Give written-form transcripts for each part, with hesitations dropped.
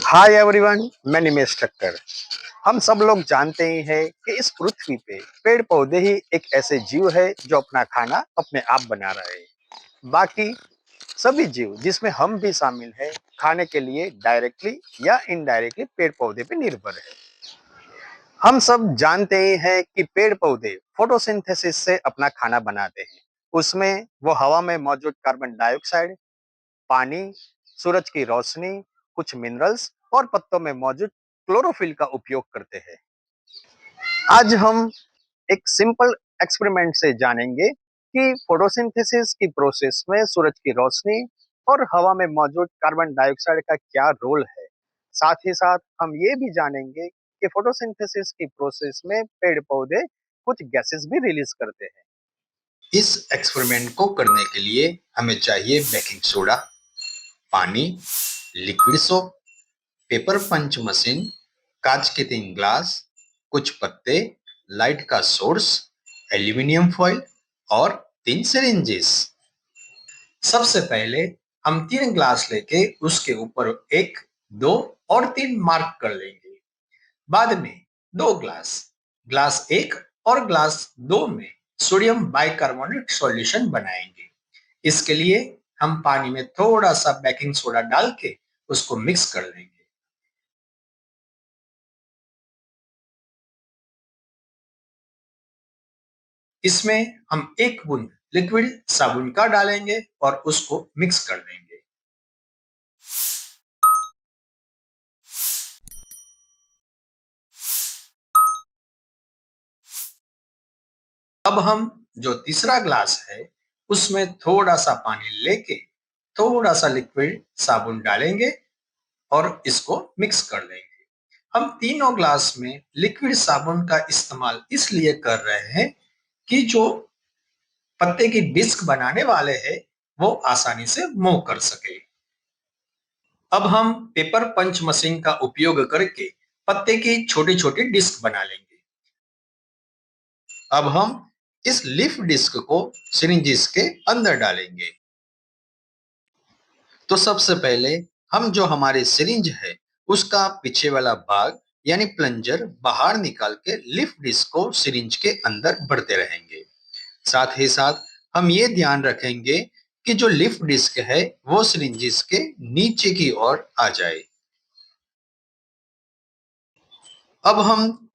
Hi everyone, मैं निमेश ठक्कर। हम सब लोग जानते ही हैं कि इस पृथ्वी पे पेड़ पौधे ही एक ऐसे जीव है जो अपना खाना अपने आप बना रहे हैं। बाकी सभी जीव जिसमें हम भी शामिल हैं, खाने के लिए डायरेक्टली या इनडायरेक्टली पेड़ पौधे पे निर्भर है। हम सब जानते ही हैं कि पेड़ पौधे फोटोसिंथेसिस से अपना खाना बनाते हैं। उसमें वो हवा में मौजूद कार्बन डाइऑक्साइड, पानी, सूरज की रोशनी, कुछ मिनरल्स और पत्तों में मौजूद क्लोरोफिल का उपयोग करते हैं। आज हम एक सिंपल एक्सपेरिमेंट से जानेंगे कि फोटोसिंथेसिस की प्रोसेस में सूरज की रोशनी और हवा में मौजूद कार्बन डाइऑक्साइड का क्या रोल है। साथ ही साथ हम ये भी जानेंगे कि फोटोसिंथेसिस की प्रोसेस में पेड़ पौधे कुछ गैसेस भी रिलीज करते हैं। इस एक्सपेरिमेंट को करने के लिए हमें चाहिए बेकिंग सोडा, पानी, लिक्विड सोप, पेपर पंच मशीन, कांच के 3 ग्लास, कुछ पत्ते, लाइट का सोर्स, एल्यूमिनियम फॉइल और 3 सिरिंजेस। सबसे पहले हम 3 ग्लास लेके उसके ऊपर 1, 2 और 3 मार्क कर लेंगे। बाद में 2 ग्लास, ग्लास 1 और ग्लास 2 में सोडियम बाइकार्बोनेट सॉल्यूशन बनाएंगे। इसके लिए हम पानी में थोड़ा सा बेकिंग सोडा डाल के उसको मिक्स कर लेंगे। इसमें हम 1 बूंद लिक्विड साबुन का डालेंगे और उसको मिक्स कर देंगे। अब हम जो तीसरा ग्लास है उसमें थोड़ा सा पानी लेके थोड़ा सा लिक्विड साबुन डालेंगे और इसको मिक्स कर लेंगे। हम तीनों ग्लास में लिक्विड साबुन का इस्तेमाल इसलिए कर रहे हैं कि जो पत्ते की डिस्क बनाने वाले हैं वो आसानी से मूव कर सके। अब हम पेपर पंच मशीन का उपयोग करके पत्ते की छोटी-छोटी डिस्क बना लेंगे। अब हम इस लीफ डिस्क को सिरिंजेस के अंदर डालेंगे। तो सबसे पहले हम जो हमारे सिरिंज है उसका पीछे वाला भाग यानी प्लंजर बाहर निकाल के लीफ डिस्क को सिरिंज के अंदर भरते रहेंगे। साथ ही साथ हम ये ध्यान रखेंगे कि जो लीफ डिस्क है वो सिरिंजेस के नीचे की ओर आ जाए। अब हम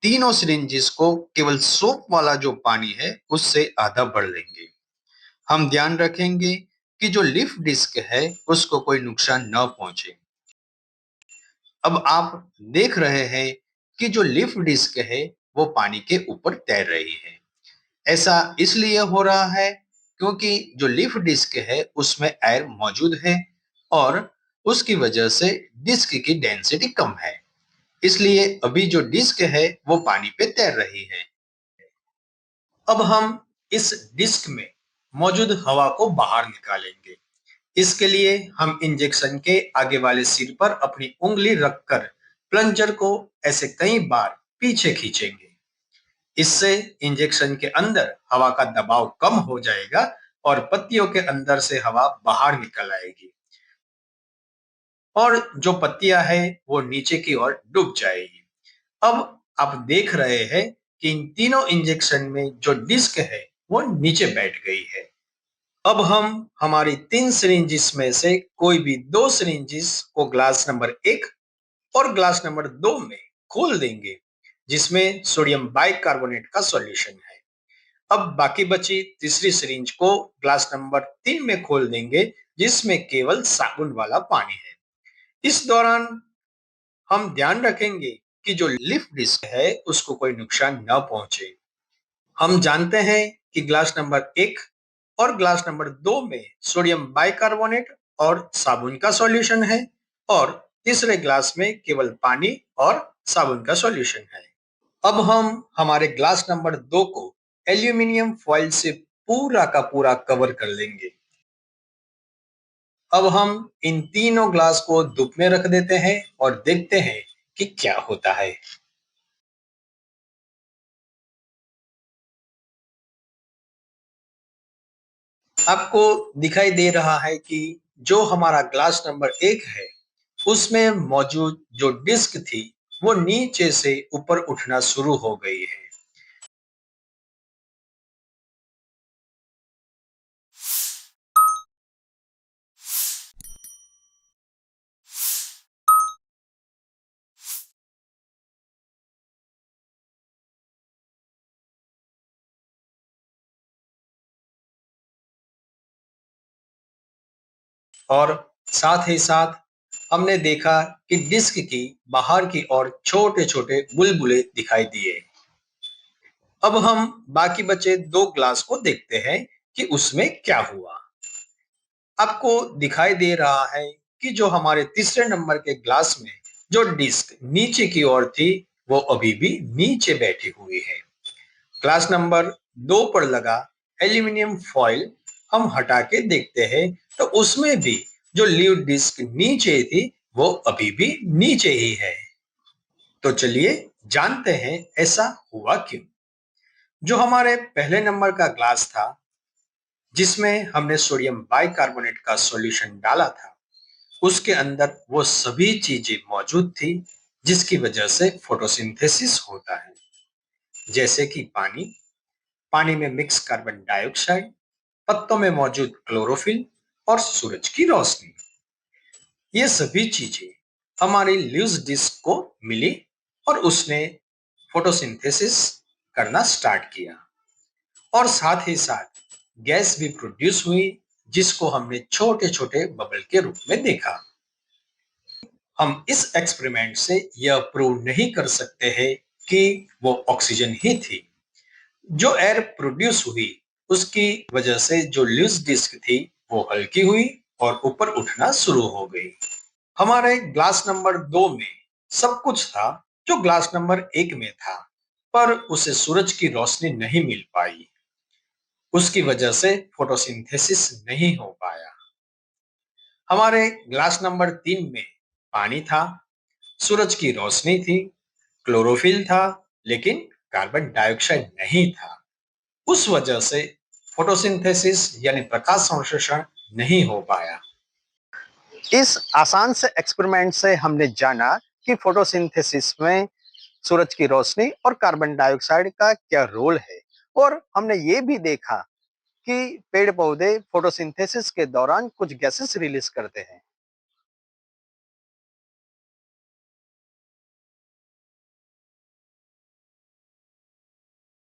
तीनों सिरिंजेस को केवल सोप वाला जो पानी है उससे आधा भर लेंगे। हम ध्यान रखेंगे कि जो लीफ डिस्क है उसको कोई नुकसान न पहुंचे। अब आप देख रहे हैं कि जो लीफ डिस्क है वो पानी के ऊपर तैर रही है। ऐसा इसलिए हो रहा है क्योंकि जो लीफ डिस्क है उसमें एयर मौजूद है और उसकी वजह से डिस्क की डेंसिटी कम है। इसलिए अभी जो डिस्क है वो पानी पे तैर रही है। अब हम इस डिस्क में मौजूद हवा को बाहर निकालेंगे। इसके लिए हम इंजेक्शन के आगे वाले सिर पर अपनी उंगली रखकर प्लंजर को ऐसे कई बार पीछे खींचेंगे। इससे इंजेक्शन के अंदर हवा का दबाव कम हो जाएगा और पत्तियों के अंदर से हवा बाहर निकल आएगी और जो पत्तियां हैं वो नीचे की ओर डूब जाएगी। अब आप देख रहे हैं कि इन तीनों इंजेक्शन में जो डिस्क है वो नीचे बैठ गई है। अब हम हमारी 3 सिरिंजेस में से कोई भी 2 सिरिंजेस को ग्लास नंबर 1 और ग्लास नंबर 2 में खोल देंगे जिसमें सोडियम बाइकार्बोनेट का सॉल्यूशन है। अब बाकी बची तीसरी सिरिंज को ग्लास नंबर 3 में खोल देंगे जिसमें केवल साबुन वाला पानी है। इस दौरान हम ध्यान रखेंगे कि जो लिफ डिस्क है उसको कोई नुकसान न पहुंचे। हम जानते हैं कि ग्लास नंबर 1 और ग्लास नंबर 2 में सोडियम बाइकार्बोनेट और साबुन का सॉल्यूशन है और तीसरे ग्लास में केवल पानी और साबुन का सॉल्यूशन है। अब हम हमारे ग्लास नंबर 2 को एल्यूमिनियम फॉइल से पूरा का पूरा कवर कर लेंगे। अब हम इन तीनों ग्लास को धूप में रख देते हैं और देखते हैं कि क्या होता है। आपको दिखाई दे रहा है कि जो हमारा ग्लास नंबर 1 है उसमें मौजूद जो डिस्क थी वो नीचे से ऊपर उठना शुरू हो गई है। और साथ ही साथ हमने देखा कि डिस्क की बाहर की ओर छोटे छोटे बुलबुले दिखाई दिए। अब हम बाकी बचे दो ग्लास को देखते हैं कि उसमें क्या हुआ। आपको दिखाई दे रहा है कि जो हमारे तीसरे नंबर के ग्लास में जो डिस्क नीचे की ओर थी वो अभी भी नीचे बैठी हुई है। ग्लास नंबर 2 पर लगा एल्यूमिनियम फॉइल हम हटा के देखते हैं तो उसमें भी जो लीड डिस्क नीचे थी वो अभी भी नीचे ही है। तो चलिए जानते हैं ऐसा हुआ क्यों। जो हमारे पहले नंबर का ग्लास था जिसमें हमने सोडियम बाइकार्बोनेट का सॉल्यूशन डाला था, उसके अंदर वो सभी चीजें मौजूद थी जिसकी वजह से फोटोसिंथेसिस होता है, जैसे कि पानी, पानी में मिक्स कार्बन डाइऑक्साइड, पत्तों में मौजूद क्लोरोफिल और सूरज की रोशनी। ये सभी चीजें हमारी ल्यूस डिस्क को मिली और उसने फोटोसिंथेसिस करना स्टार्ट किया और साथ ही साथ गैस भी प्रोड्यूस हुई जिसको हमने छोटे छोटे बबल के रूप में देखा। हम इस एक्सपेरिमेंट से यह प्रूव नहीं कर सकते हैं कि वो ऑक्सीजन ही थी। जो एयर प्रोड्यूस हुई उसकी वजह से जो लूज डिस्क थी वो हल्की हुई और ऊपर उठना शुरू हो गई। हमारे ग्लास नंबर 2 में सब कुछ था जो ग्लास नंबर 1 में था, पर उसे सूरज की रोशनी नहीं मिल पाई। उसकी वजह से फोटोसिंथेसिस नहीं हो पाया। हमारे ग्लास नंबर 3 में पानी था, सूरज की रोशनी थी, क्लोरोफिल था, लेकिन कार्बन डाइऑक्साइड नहीं था। उस वजह से फोटोसिंथेसिस यानी प्रकाश संश्लेषण नहीं हो पाया। इस आसान से एक्सपेरिमेंट से हमने जाना कि फोटोसिंथेसिस में सूरज की रोशनी और कार्बन डाइऑक्साइड का क्या रोल है, और हमने ये भी देखा कि पेड़ पौधे फोटोसिंथेसिस के दौरान कुछ गैसेस रिलीज करते हैं